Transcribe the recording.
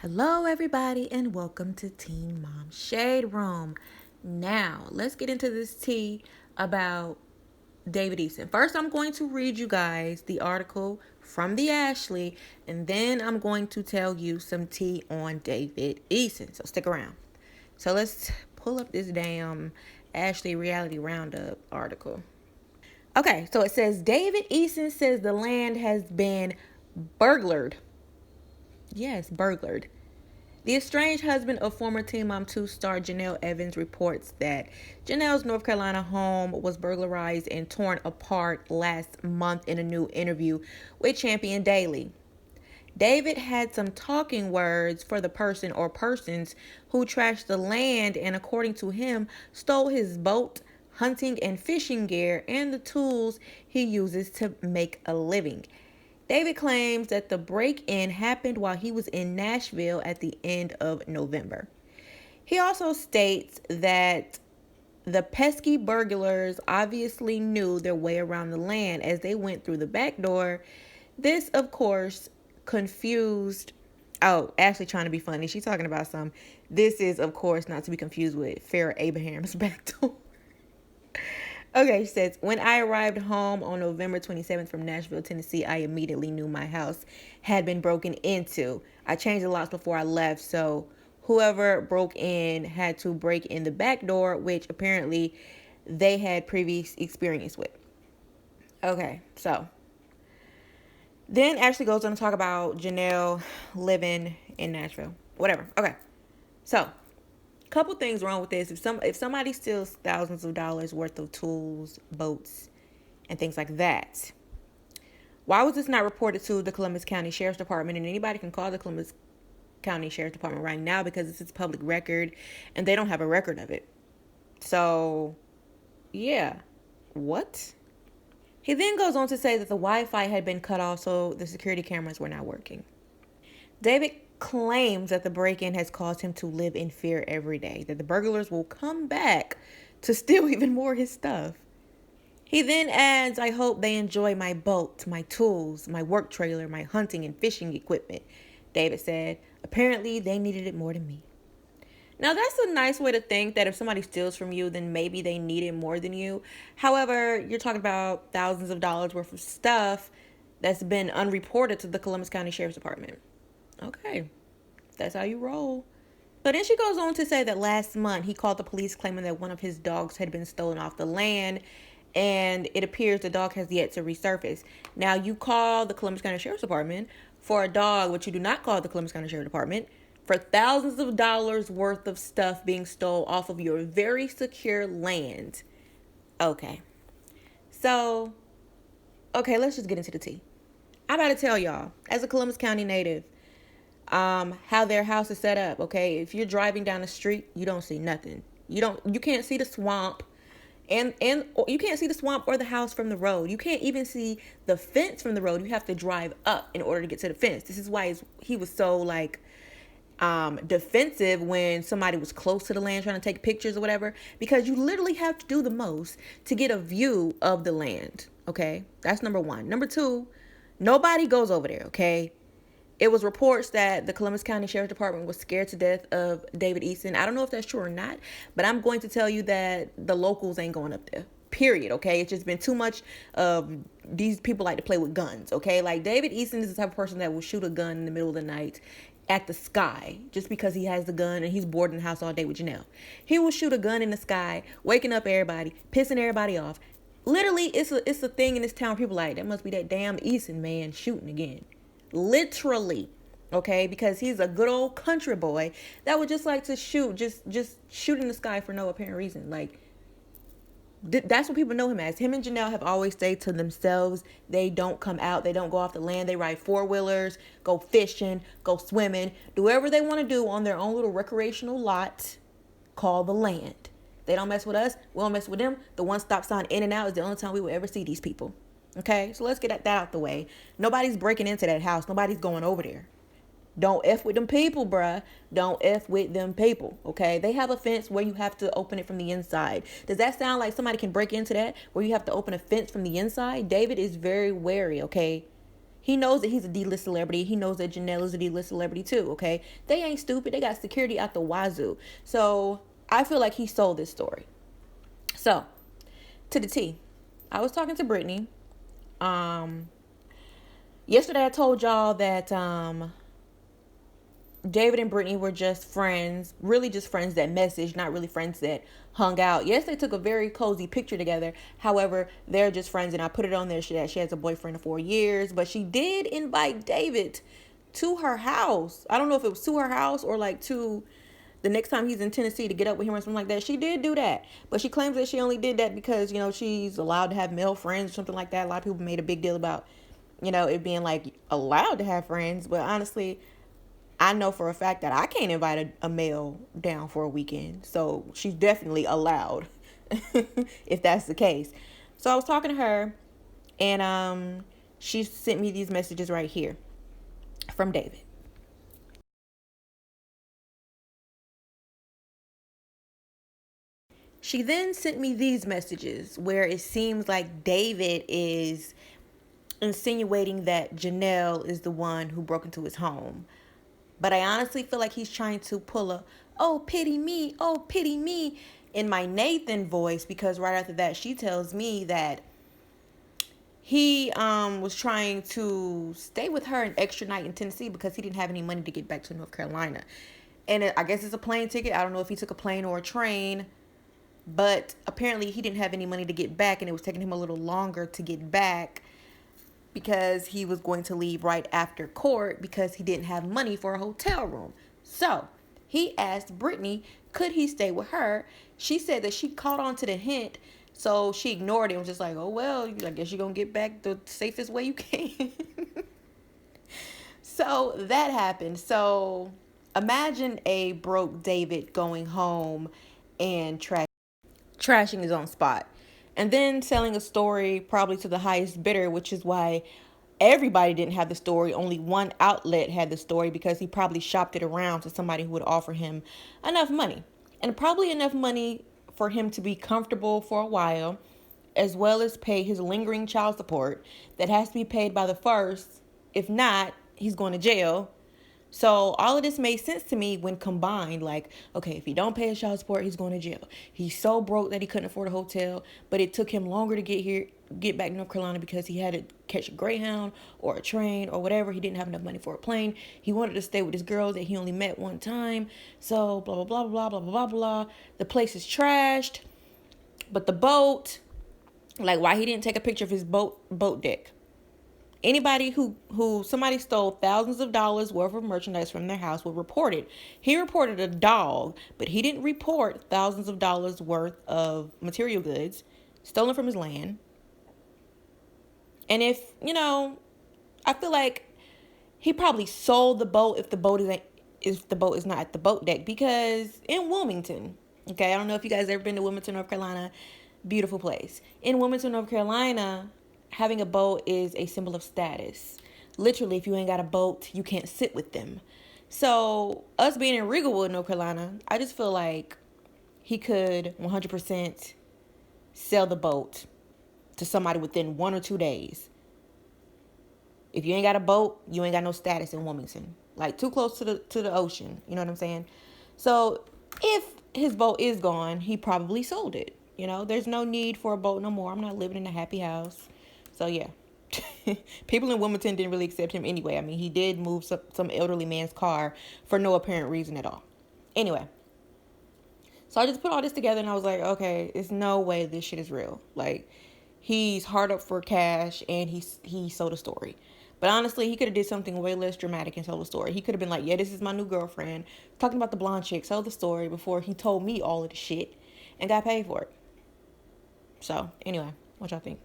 Hello, everybody, and welcome to Teen Mom Shade Room. Now, let's get into this tea about David Eason. First, I'm going to read you guys the article from the Ashley, and then I'm going to tell you some tea on David Eason. So stick around. So let's pull up this damn Ashley Reality Roundup article. Okay, so it says David Eason says the land has been burglared. Yes, burglared. The estranged husband of former Teen Mom 2 star Janelle Evans reports that Janelle's North Carolina home was burglarized and torn apart last month in a new interview with Champion Daily. David had some talking words for the person or persons who trashed the land and, according to him, stole his boat, hunting and fishing gear, and the tools he uses to make a living. David claims that the break-in happened while he was in Nashville at the end of November. He also states that the pesky burglars obviously knew their way around the land as they went through the back door. This, of course, confused. Oh, Ashley trying to be funny. She's talking about some. This is, of course, not to be confused with Farrah Abraham's back door. Okay, she says, when I arrived home on November 27th from Nashville, Tennessee, I immediately knew my house had been broken into. I changed the locks before I left, so whoever broke in had to break in the back door, which apparently they had previous experience with. Okay, so then Ashley goes on to talk about Janelle living in Nashville. Whatever. Okay, so couple things wrong with this. If somebody steals thousands of dollars worth of tools, boats, and things like that, why was this not reported to the Columbus County Sheriff's Department? And anybody can call the Columbus County Sheriff's Department right now because this is public record and they don't have a record of it. So, yeah. What? He then goes on to say that the Wi-Fi had been cut off, so the security cameras were not working. David claims that the break-in has caused him to live in fear every day, that the burglars will come back to steal even more of his stuff. He then adds, I hope they enjoy my boat, my tools, my work trailer, my hunting and fishing equipment. David said, apparently they needed it more than me. Now, that's a nice way to think that if somebody steals from you, then maybe they need it more than you. However, you're talking about thousands of dollars worth of stuff that's been unreported to the Columbus County Sheriff's Department. Okay, that's how you roll. So then she goes on to say that last month he called the police claiming that one of his dogs had been stolen off the land, and it appears the dog has yet to resurface. Now, you call the Columbus County Sheriff's Department for a dog, which you do not call the Columbus County Sheriff's Department, for thousands of dollars worth of stuff being stolen off of your very secure land. Okay. So, let's just get into the tea. I'm about to tell y'all, as a Columbus County native, how their house is set up. Okay, if you're driving down the street, you don't see nothing. You can't see the swamp, and you can't see the swamp or the house from the road. You can't even see the fence from the road. You have to drive up in order to get to the fence. This is why he was so defensive when somebody was close to the land trying to take pictures or whatever, because you literally have to do the most to get a view of the land. Okay, that's number one. Number two, nobody goes over there. Okay. It was reports that the Columbus County Sheriff's Department was scared to death of David Eason. I don't know if that's true or not, but I'm going to tell you that the locals ain't going up there. Period. Okay, it's just been too much of these people like to play with guns. Okay, like David Eason is the type of person that will shoot a gun in the middle of the night at the sky just because he has the gun and he's bored in the house all day with Janelle. He will shoot a gun in the sky, waking up everybody, pissing everybody off. Literally, it's a thing in this town. People like, that must be that damn Eason man shooting again. Literally, okay, because he's a good old country boy that would just like to just shoot in the sky for no apparent reason. Like, that's what people know him as. Him and Janelle have always stayed to themselves. They don't come out. They don't go off the land. They ride four-wheelers, go fishing, go swimming, do whatever they want to do on their own little recreational lot called the land. They don't mess with us. We don't mess with them. The one stop sign in and out is the only time we will ever see these people. Okay, so let's get that out the way. Nobody's breaking into that house. Nobody's going over there. Don't F with them people, bruh. Don't F with them people, okay? They have a fence where you have to open it from the inside. Does that sound like somebody can break into that where you have to open a fence from the inside? David is very wary, okay? He knows that he's a D-list celebrity. He knows that Janelle is a D-list celebrity too, okay? They ain't stupid. They got security out the wazoo. So I feel like he sold this story. So, to the T. I was talking to Brittany. Yesterday I told y'all that David and Brittany were just friends, really just friends that messaged, not really friends that hung out. Yes, they took a very cozy picture together. However, they're just friends, and I put it on there that she has a boyfriend of 4 years, but she did invite David to her house. I don't know if it was to her house or like to the next time he's in Tennessee to get up with him or something like that. She did do that, but she claims that she only did that because, she's allowed to have male friends or something like that. A lot of people made a big deal about, it being like allowed to have friends, but honestly, I know for a fact that I can't invite a male down for a weekend. So she's definitely allowed if that's the case. So I was talking to her, and she sent me these messages right here from David. She then sent me these messages where it seems like David is insinuating that Janelle is the one who broke into his home. But I honestly feel like he's trying to pull a, oh, pity me, in my Nathan voice, because right after that, she tells me that he was trying to stay with her an extra night in Tennessee because he didn't have any money to get back to North Carolina. And I guess it's a plane ticket. I don't know if he took a plane or a train, but apparently he didn't have any money to get back, and it was taking him a little longer to get back because he was going to leave right after court because he didn't have money for a hotel room. So he asked Brittany, could he stay with her? She said that she caught on to the hint, so she ignored it and was just like, oh, well, I guess you're going to get back the safest way you can. So that happened. So imagine a broke David going home and trashing his own spot, and then selling a story probably to the highest bidder, which is why everybody didn't have the story. Only one outlet had the story because he probably shopped it around to somebody who would offer him enough money, and probably enough money for him to be comfortable for a while, as well as pay his lingering child support that has to be paid by the first. If not, he's going to jail. So all of this made sense to me when combined. Like, okay, if he don't pay his child support, he's going to jail. He's so broke that he couldn't afford a hotel, but it took him longer to get back to North Carolina because he had to catch a Greyhound or a train or whatever. He didn't have enough money for a plane. He wanted to stay with this girl that he only met one time. So blah blah blah blah blah blah blah blah. The place is trashed, but the boat, like, why he didn't take a picture of his boat deck. Anybody who somebody stole thousands of dollars worth of merchandise from their house will report it. He reported a dog, but he didn't report thousands of dollars worth of material goods stolen from his land. And I feel like he probably sold the boat if the boat is not at the boat deck, because in Wilmington, okay, I don't know if you guys ever been to Wilmington, North Carolina, beautiful place. In Wilmington, North Carolina, having a boat is a symbol of status. Literally, if you ain't got a boat, you can't sit with them. So us being in Regalwood, North Carolina, I just feel like he could 100% sell the boat to somebody within 1 or 2 days. If you ain't got a boat, you ain't got no status in Wilmington. Like, too close to the ocean. You know what I'm saying? So if his boat is gone, he probably sold it. There's no need for a boat no more. I'm not living in a happy house. So yeah, people in Wilmington didn't really accept him anyway. I mean, he did move some elderly man's car for no apparent reason at all. Anyway, so I just put all this together and I was like, okay, there's no way this shit is real. Like, he's hard up for cash and he sold a story. But honestly, he could have did something way less dramatic and told a story. He could have been like, yeah, this is my new girlfriend, talking about the blonde chick, sold the story before he told me all of the shit and got paid for it. So anyway, what y'all think?